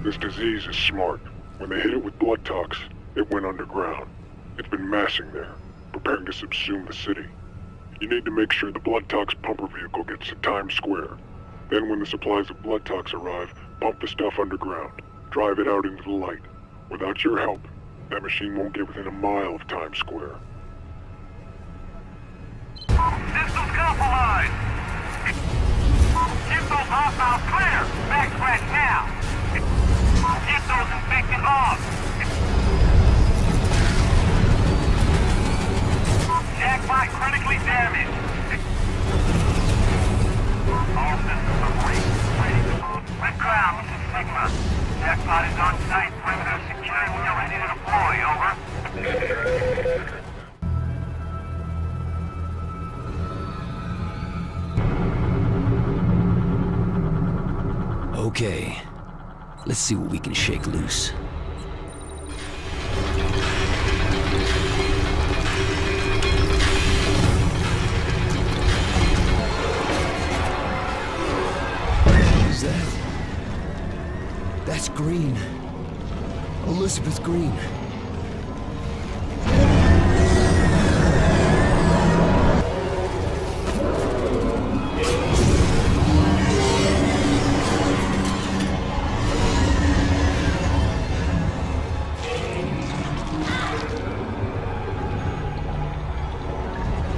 T: This disease is smart. When they hit it with blood tox, it went underground. It's been massing there, preparing to subsume the city. You need to make sure the blood tox pumper vehicle gets to Times Square. Then when the supplies of blood tox arrive, pump the stuff underground. Drive it out into the light. Without your help, that machine won't get within a mile of Times Square.
C: System compromised! Get those hostiles clear! Backtrack now! Get those infected off! Jackpot critically damaged! All systems are green. Red Crown, this is Sigma. Jackpot is on site. Perimeter secured when you're ready to deploy. Over.
B: Okay. Let's see what we can shake loose. That's Green. Elizabeth Green.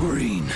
B: Green.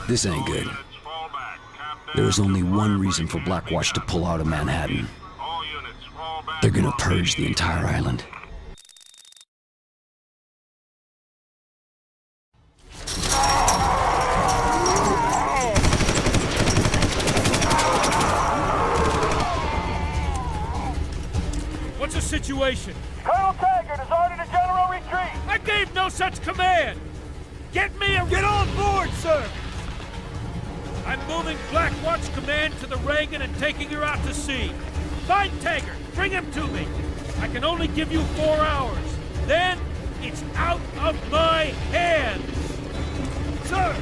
B: This ain't good. There is only one reason for Blackwatch to pull out of Manhattan. They're gonna purge the entire island.
H: What's the situation?
C: Colonel Taggart has ordered a general retreat!
H: I gave no such command! Get me a...
P: Get on board, sir!
H: I'm moving Blackwatch command to the Reagan and taking her out to sea. Find Taggart! Bring him to me! I can only give you 4 hours. Then, it's out of my hands!
P: Sir!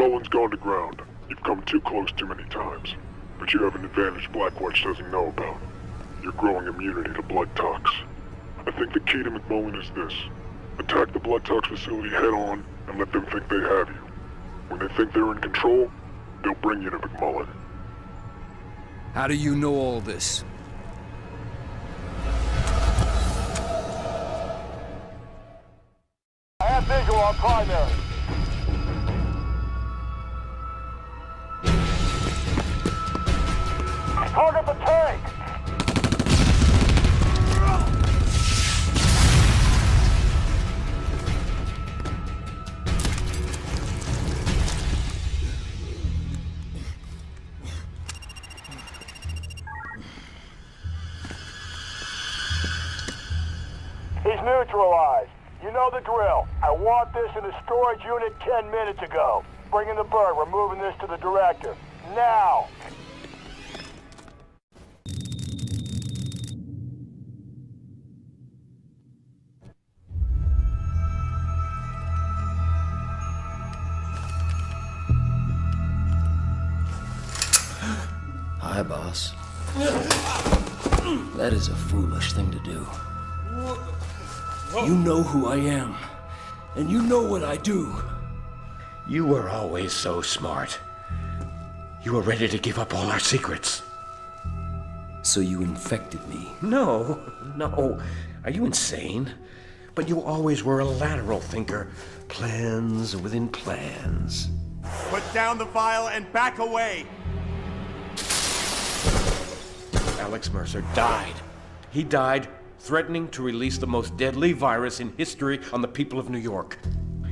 T: McMullen's gone to ground. You've come too close too many times. But you have an advantage Blackwatch doesn't know about. Your growing immunity to blood tox. I think the key to McMullen is this. Attack the blood tox facility head on and let them think they have you. When they think they're in control, they'll bring you to McMullen.
B: How do you know all this?
A: I have visual on primary. Target the tank! He's neutralized. You know the drill. I want this in the storage unit 10 minutes ago. Bring in the bird. We're moving this to the director. Now!
F: Hi, boss. That is a foolish thing to do. You know who I am, and you know what I do. You were always so smart. You were ready to give up all our secrets.
B: So you infected me?
F: No. Are you insane? But you always were a lateral thinker. Plans within plans.
C: Put down the vial and back away!
F: Alex Mercer died. He died threatening to release the most deadly virus in history on the people of New York.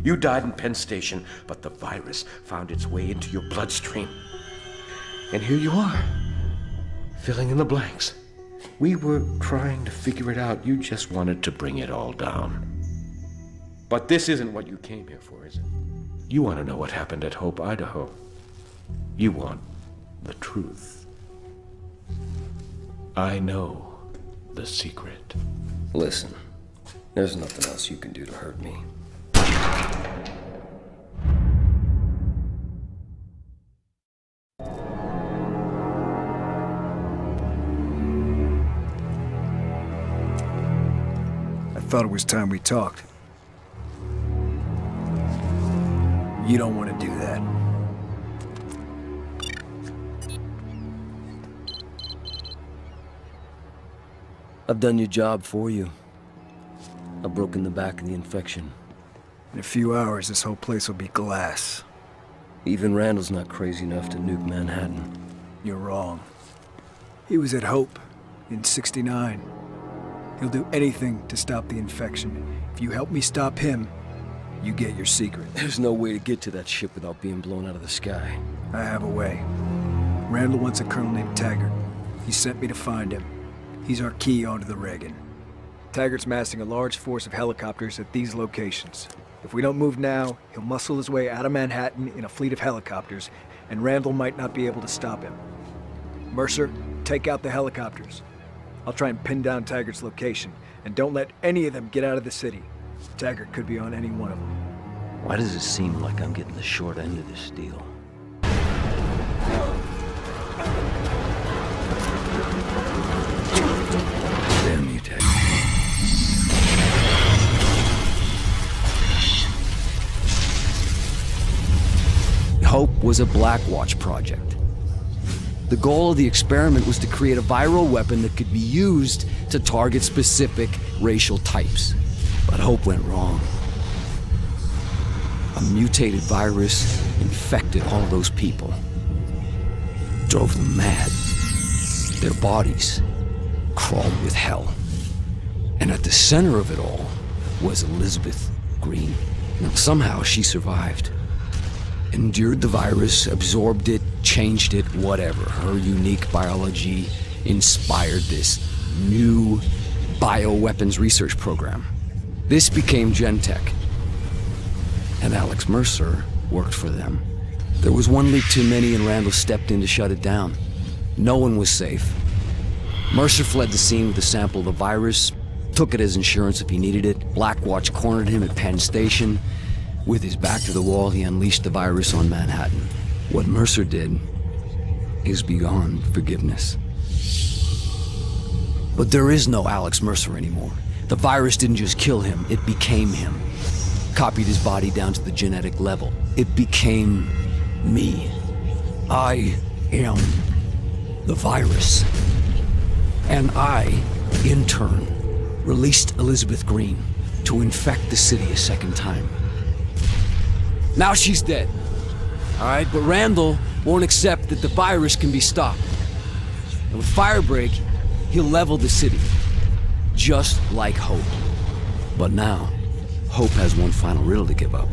F: You died in Penn Station, but the virus found its way into your bloodstream. And here you are, filling in the blanks. We were trying to figure it out. You just wanted to bring it all down. But this isn't what you came here for, is it? You want to know what happened at Hope, Idaho. You want the truth. I know the secret.
B: Listen, there's nothing else you can do to hurt me.
N: I thought it was time we talked. You don't want to do that.
B: I've done your job for you. I've broken the back of the infection.
N: In a few hours, this whole place will be glass.
B: Even Randall's not crazy enough to nuke Manhattan.
N: You're wrong. He was at Hope in '69. He'll do anything to stop the infection. If you help me stop him, you get your secret.
B: There's no way to get to that ship without being blown out of the sky.
N: I have a way. Randall wants a colonel named Taggart. He sent me to find him. He's our key onto the Reagan. Taggart's massing a large force of helicopters at these locations. If we don't move now, he'll muscle his way out of Manhattan in a fleet of helicopters, and Randall might not be able to stop him. Mercer, take out the helicopters. I'll try and pin down Taggart's location, and don't let any of them get out of the city. Taggart could be on any one of them.
B: Why does it seem like I'm getting the short end of this deal? Damn you, Taggart. Hope was a Blackwatch project. The goal of the experiment was to create a viral weapon that could be used to target specific racial types. But Hope went wrong. A mutated virus infected all those people. Drove them mad. Their bodies crawled with hell. And at the center of it all was Elizabeth Green. Now, somehow she survived. Endured the virus, absorbed it, changed it, whatever. Her unique biology inspired this new bioweapons research program. This became Gentech. And Alex Mercer worked for them. There was one leak too many and Randall stepped in to shut it down. No one was safe. Mercer fled the scene with a sample of the virus, took it as insurance if he needed it. Blackwatch cornered him at Penn Station. With his back to the wall, he unleashed the virus on Manhattan. What Mercer did is beyond forgiveness. But there is no Alex Mercer anymore. The virus didn't just kill him, it became him. Copied his body down to the genetic level. It became me. I am the virus. And I, in turn, released Elizabeth Green to infect the city a second time. Now she's dead. Alright, but Randall won't accept that the virus can be stopped. And with Firebreak, he'll level the city. Just like Hope. But now, Hope has one final riddle to give up.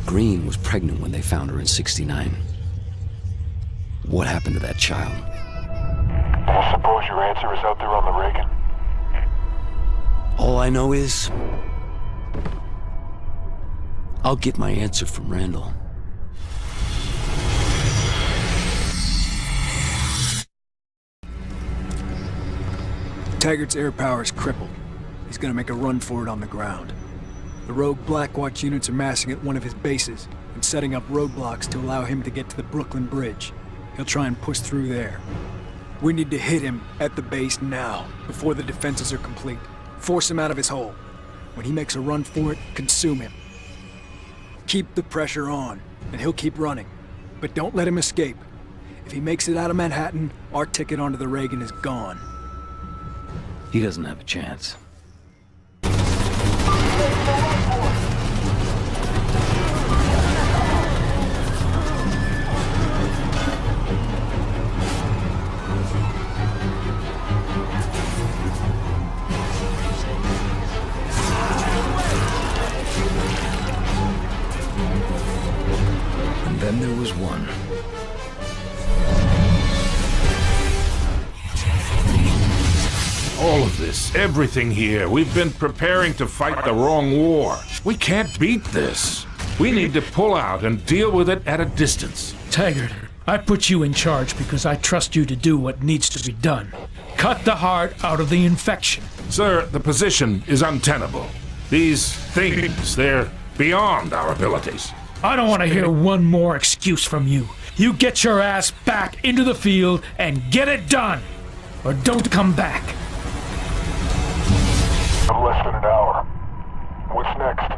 B: Green was pregnant when they found her in '69. What happened to that child?
A: Do you suppose your answer is out there on the Reagan?
B: All I know is... I'll get my answer from Randall.
N: Taggart's air power is crippled. He's gonna make a run for it on the ground. The rogue Blackwatch units are massing at one of his bases and setting up roadblocks to allow him to get to the Brooklyn Bridge. He'll try and push through there. We need to hit him at the base now, before the defenses are complete. Force him out of his hole. When he makes a run for it, consume him. Keep the pressure on, and he'll keep running. But don't let him escape. If he makes it out of Manhattan, our ticket onto the Reagan is gone.
B: He doesn't have a chance. And then there was one.
E: All of this, everything here, we've been preparing to fight the wrong war. We can't beat this. We need to pull out and deal with it at a distance.
H: Taggart, I put you in charge because I trust you to do what needs to be done. Cut the heart out of the infection.
E: Sir, the position is untenable. These things, they're beyond our abilities.
H: I don't want to hear one more excuse from you. You get your ass back into the field and get it done. Or don't come back.
A: Less than an hour. What's next?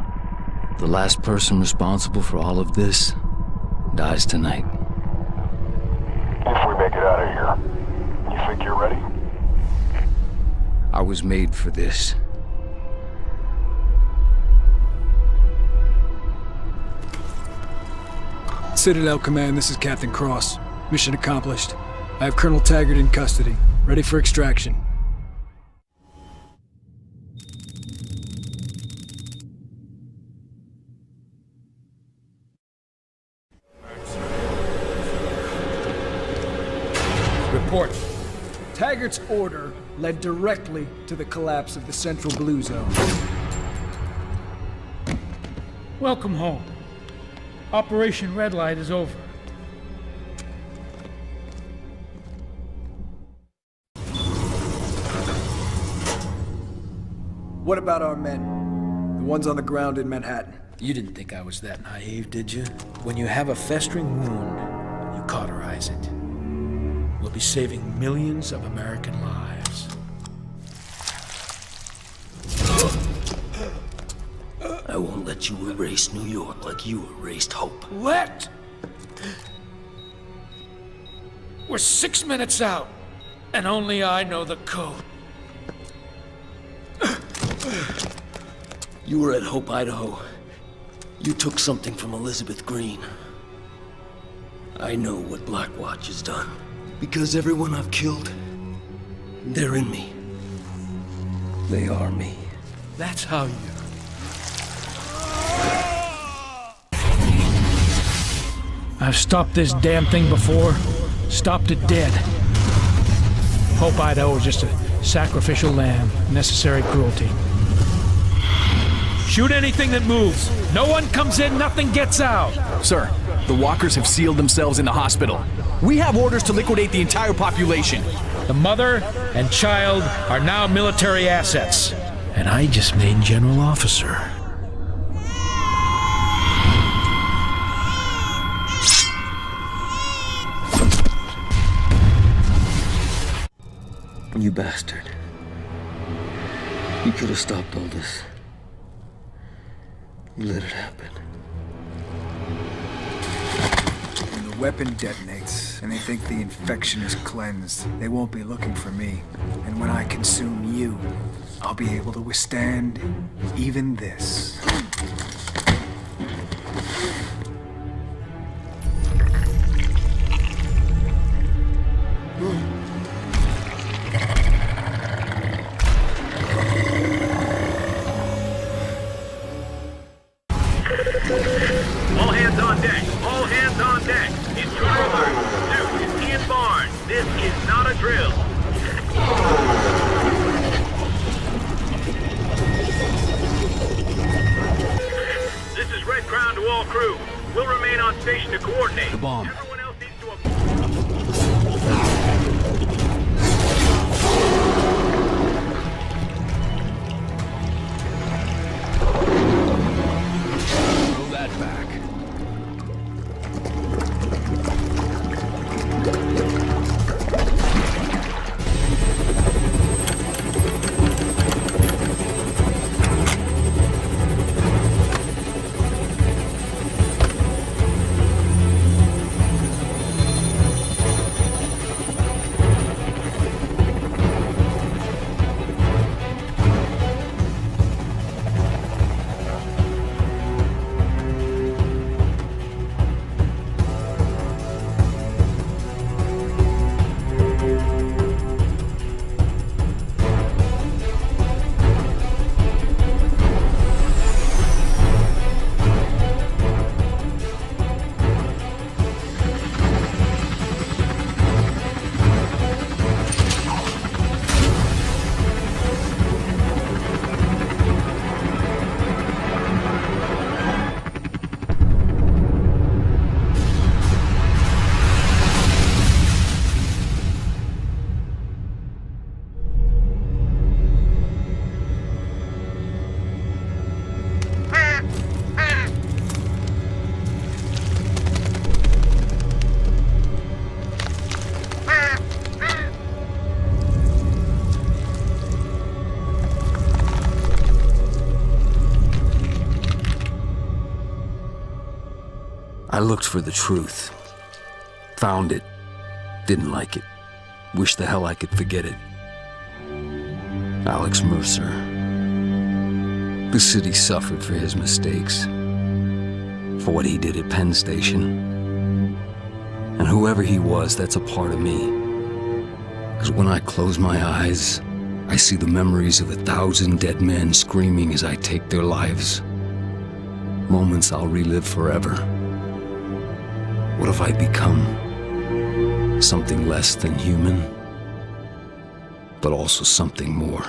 B: The last person responsible for all of this dies tonight.
A: If we make it out of here, you think you're ready?
B: I was made for this.
N: Citadel Command, this is Captain Cross. Mission accomplished. I have Colonel Taggart in custody, ready for extraction. Report. Taggart's order led directly to the collapse of the Central Blue Zone.
H: Welcome home. Operation Red Light is over.
N: What about our men? The ones on the ground in Manhattan?
H: You didn't think I was that naive, did you? When you have a festering wound, you cauterize it. We'll be saving millions of American lives.
B: I won't let you erase New York like you erased Hope.
H: Let? We're 6 minutes out, and only I know the code.
B: You were at Hope, Idaho. You took something from Elizabeth Green. I know what Blackwatch has done. Because everyone I've killed, they're in me. They are me.
H: That's how you... I've stopped this damn thing before. Stopped it dead. Hope Idaho was just a sacrificial lamb. Necessary cruelty. Shoot anything that moves. No one comes in, nothing gets out.
L: Sir, the walkers have sealed themselves in the hospital. We have orders to liquidate the entire population.
H: The mother and child are now military assets. And I just made general officer.
G: You bastard. You could have stopped all this. You let it happen.
N: When the weapon detonates and they think the infection is cleansed, they won't be looking for me. And when I consume you, I'll be able to withstand even this.
W: All hands on deck! All hands on deck! Intruder alert! Dude, it's Ian Barnes. This is not a drill. This is Red Crown to all crew. We'll remain on station to coordinate.
L: The bomb.
W: Everyone else needs to...
L: Roll that back.
B: I looked for the truth. Found it. Didn't like it. Wish the hell I could forget it. Alex Mercer. The city suffered for his mistakes. For what he did at Penn Station. And whoever he was, that's a part of me. Because when I close my eyes, I see the memories of 1,000 dead men screaming as I take their lives. Moments I'll relive forever. What have I become? Something less than human, but also something more.